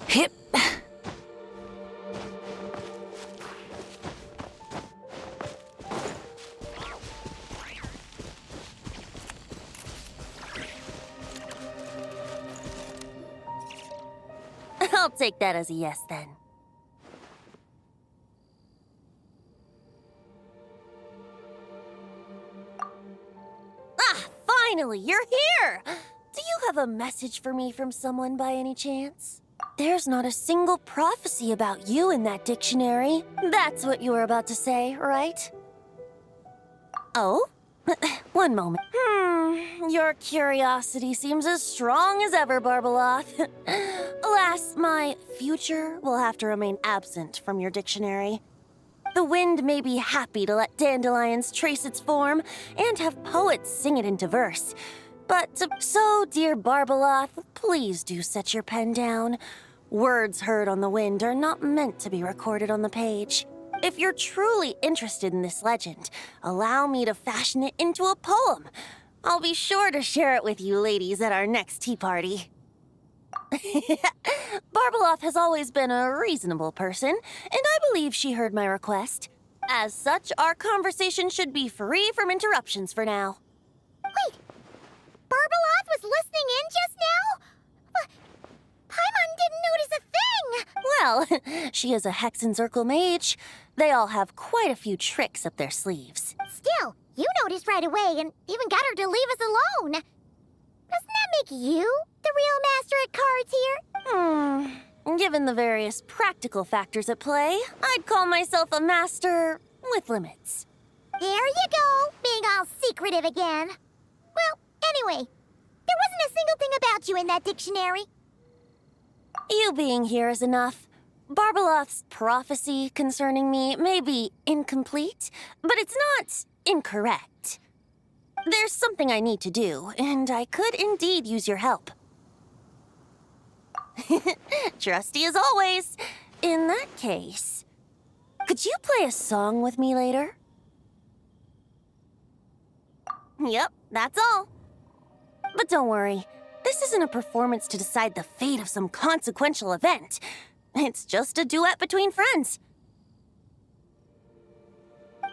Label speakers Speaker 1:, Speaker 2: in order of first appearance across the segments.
Speaker 1: Hip.
Speaker 2: I'll take that as a yes, then. Ah, finally, you're here! Do you have a message for me from someone by any chance? There's not a single prophecy about you in that dictionary. That's what you were about to say, right? Oh? One moment. Your curiosity seems as strong as ever, Barbeloth. Alas, my future will have to remain absent from your dictionary. The wind may be happy to let dandelions trace its form and have poets sing it into verse. But so, dear Barbeloth, please do set your pen down. Words heard on the wind are not meant to be recorded on the page. If you're truly interested in this legend, allow me to fashion it into a poem. I'll be sure to share it with you ladies at our next tea party. Barbeloth has always been a reasonable person, and I believe she heard my request. As such, our conversation should be free from interruptions for now.
Speaker 3: Wait, Barbeloth was listening in just now? Paimon didn't notice a thing!
Speaker 2: Well, she is a Hexenzirkel mage. They all have quite a few tricks up their sleeves.
Speaker 3: Still, you noticed right away and even got her to leave us alone. Doesn't that make you the real master at cards here?
Speaker 2: Given the various practical factors at play, I'd call myself a master with limits.
Speaker 3: There you go, being all secretive again. Well, anyway, there wasn't a single thing about you in that dictionary.
Speaker 2: You being here is enough. Barbeloth's prophecy concerning me may be incomplete, but it's not incorrect. There's something I need to do, and I could indeed use your help. Trusty as always. In that case, could you play a song with me later? Yep, that's all. But don't worry, this isn't a performance to decide the fate of some consequential event. It's just a duet between friends.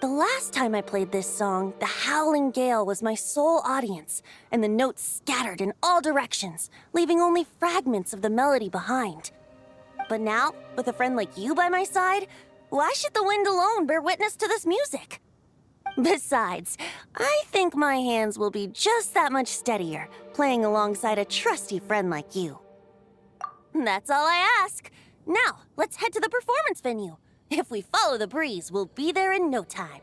Speaker 2: The last time I played this song, the howling gale was my sole audience, and the notes scattered in all directions, leaving only fragments of the melody behind. But now, with a friend like you by my side, why should the wind alone bear witness to this music? Besides, I think my hands will be just that much steadier, playing alongside a trusty friend like you. That's all I ask. Now, let's head to the performance venue. If we follow the breeze, we'll be there in no time.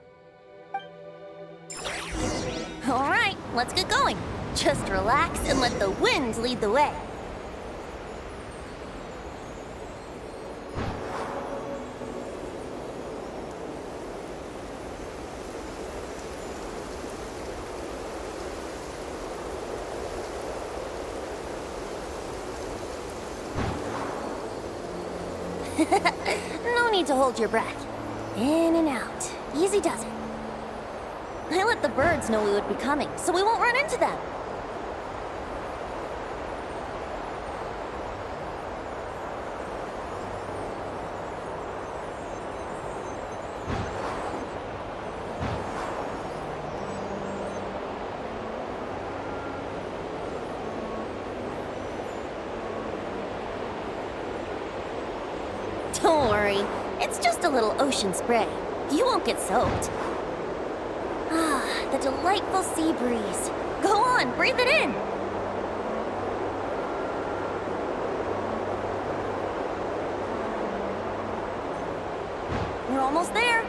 Speaker 2: All right, let's get going. Just relax and let the wind lead the way. No need to hold your breath. In and out. Easy does it. I let the birds know we would be coming, so we won't run into them. Don't worry, it's just a little ocean spray. You won't get soaked. Ah, the delightful sea breeze. Go on, breathe it in. We're almost there.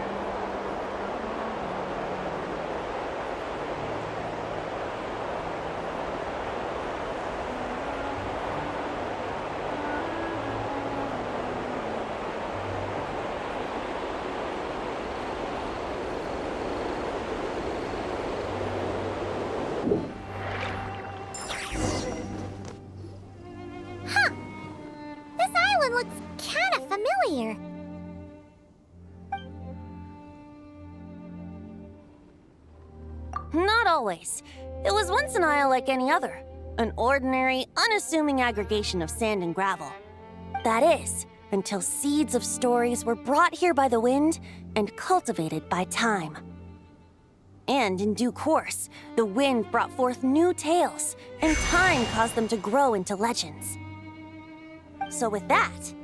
Speaker 3: even looks kinda familiar.
Speaker 2: Not always. It was once an isle like any other. An ordinary, unassuming aggregation of sand and gravel. That is, until seeds of stories were brought here by the wind and cultivated by time. And in due course, the wind brought forth new tales, and time caused them to grow into legends. So with that,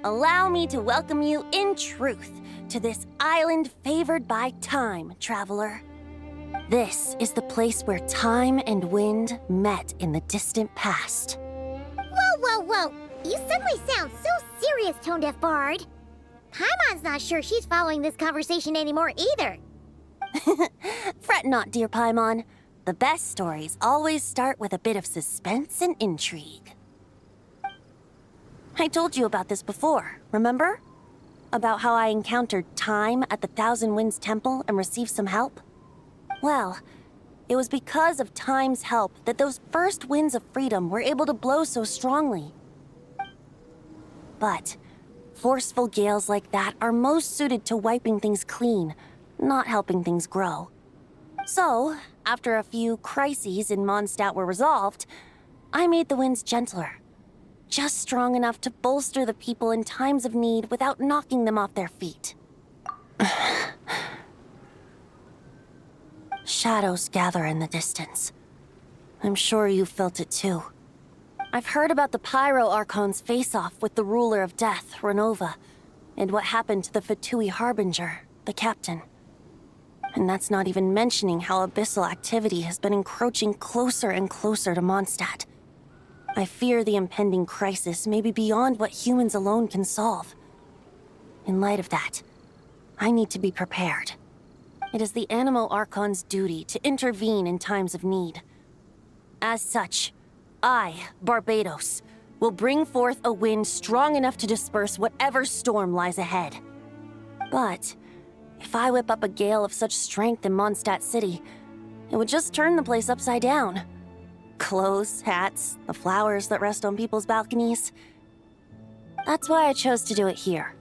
Speaker 2: allow me to welcome you in truth to this island favored by time, traveler. This is the place where time and wind met in the distant past.
Speaker 3: Whoa! You suddenly sound so serious, Tone-Deaf Bard. Paimon's not sure she's following this conversation anymore either.
Speaker 2: Fret not, dear Paimon. The best stories always start with a bit of suspense and intrigue. I told you about this before, remember? About how I encountered Time at the Thousand Winds Temple and received some help? Well, it was because of Time's help that those first winds of freedom were able to blow so strongly. But forceful gales like that are most suited to wiping things clean, not helping things grow. So, after a few crises in Mondstadt were resolved, I made the winds gentler. Just strong enough to bolster the people in times of need without knocking them off their feet. Shadows gather in the distance. I'm sure you felt it too. I've heard about the Pyro Archon's face-off with the ruler of death, Renova, and what happened to the Fatui Harbinger, the captain. And that's not even mentioning how abyssal activity has been encroaching closer and closer to Mondstadt. I fear the impending crisis may be beyond what humans alone can solve. In light of that, I need to be prepared. It is the Animo Archon's duty to intervene in times of need. As such, I, Barbados, will bring forth a wind strong enough to disperse whatever storm lies ahead. But if I whip up a gale of such strength in Mondstadt City, it would just turn the place upside down. Clothes, hats, the flowers that rest on people's balconies. That's why I chose to do it here.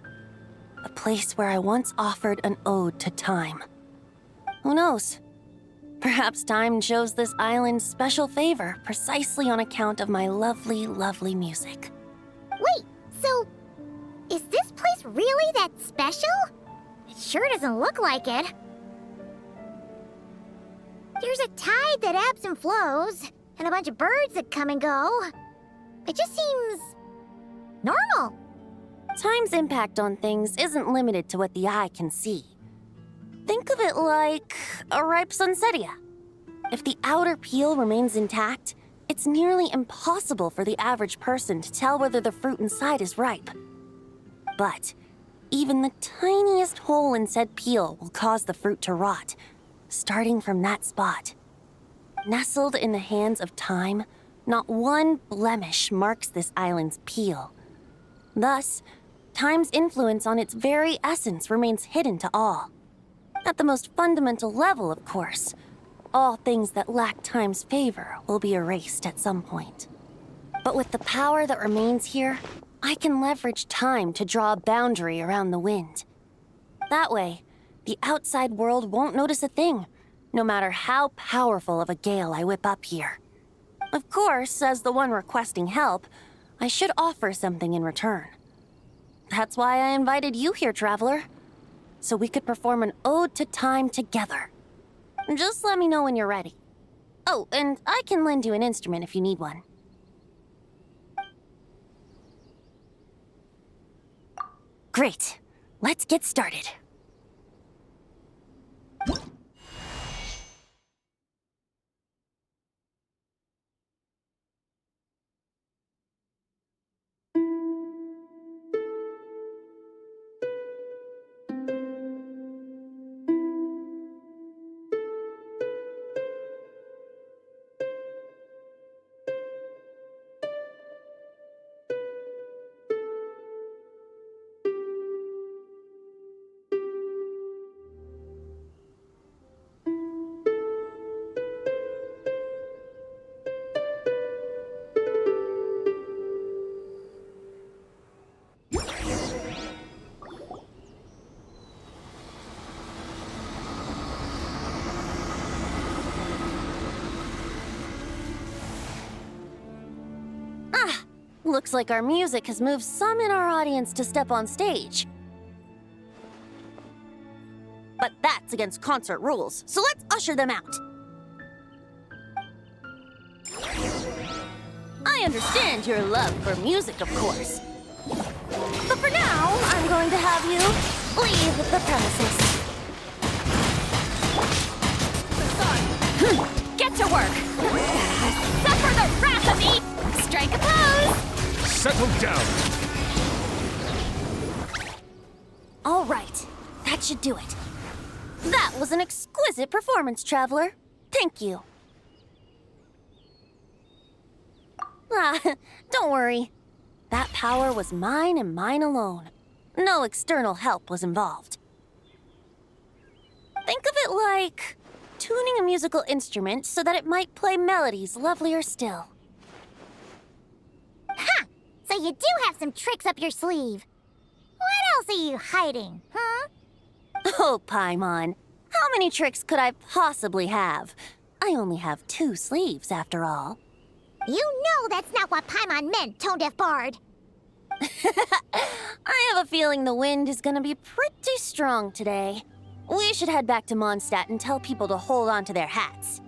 Speaker 2: A place where I once offered an ode to time. Who knows? Perhaps time shows this island special favor precisely on account of my lovely, lovely music.
Speaker 3: Wait, so is this place really that special? It sure doesn't look like it. There's a tide that ebbs and flows, and a bunch of birds that come and go. It just seems normal.
Speaker 2: Time's impact on things isn't limited to what the eye can see. Think of it like a ripe sunsetia. If the outer peel remains intact, it's nearly impossible for the average person to tell whether the fruit inside is ripe. But even the tiniest hole in said peel will cause the fruit to rot, starting from that spot. Nestled in the hands of time, not one blemish marks this island's peel. Thus, time's influence on its very essence remains hidden to all. At the most fundamental level, of course, all things that lack time's favor will be erased at some point. But with the power that remains here, I can leverage time to draw a boundary around the wind. That way, the outside world won't notice a thing, no matter how powerful of a gale I whip up here. Of course, as the one requesting help, I should offer something in return. That's why I invited you here, traveler. So we could perform an ode to time together. Just let me know when you're ready. Oh, and I can lend you an instrument if you need one. Great. Let's get started. Looks like our music has moved some in our audience to step on stage. But that's against concert rules, so let's usher them out. I understand your love for music, of course. But for now, I'm going to have you leave the premises. Get to work! Suffer the wrath of me! Strike a pose!
Speaker 1: Settle down!
Speaker 2: All right, that should do it. That was an exquisite performance, Traveler. Thank you. Don't worry. That power was mine and mine alone. No external help was involved. Think of it like tuning a musical instrument so that it might play melodies lovelier still.
Speaker 3: Ha! So you do have some tricks up your sleeve. What else are you hiding, huh?
Speaker 2: Oh, Paimon. How many tricks could I possibly have? I only have 2 sleeves, after all.
Speaker 3: You know that's not what Paimon meant, tone-deaf bard.
Speaker 2: I have a feeling the wind is gonna be pretty strong today. We should head back to Mondstadt and tell people to hold on to their hats.